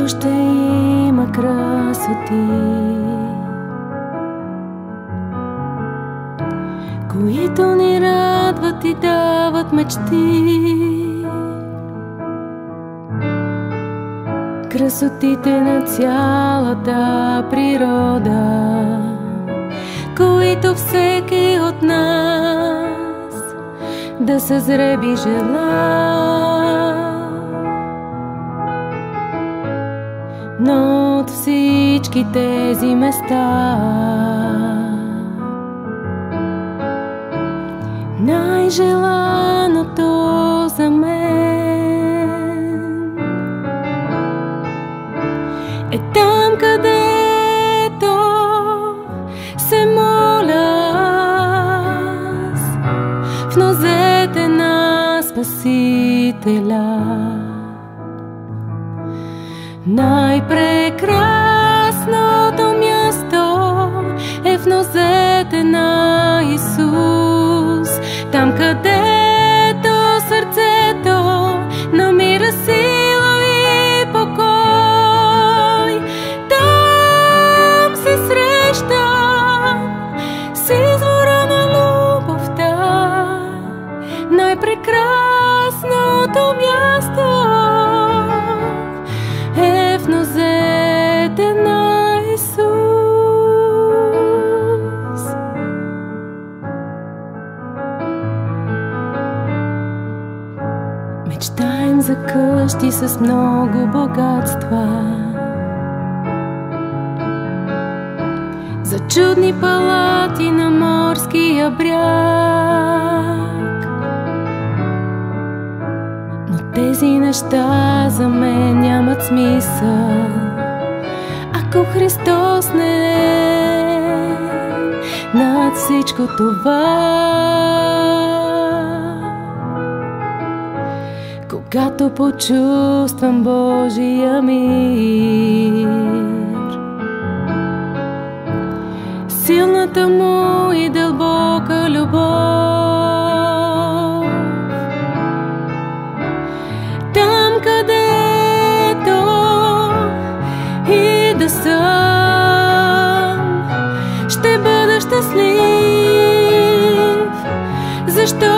още има красоти, които ни радват и дават мечти. Красотите на цялата природа, които всеки от нас да съзре би желал. Но от всички тези места най-желаното за мен е там, където се моля аз, в нозете на Спасителя. Най-прекрасното място е в нозете на Исус, там където сърцето намира сила и покой. Там се срещам с извора на любовта, най-прекрасното място е в нозете на Исус. Мечтаем за къщи с много богатства, за чудни палати на морския бряг. Но тези неща за мен нямат смисъл, ако Христос не е над всичко това. Когато почувствам Божия мир, силната му и дълбока любов, там където и да съм, ще бъда щастлив. Защо?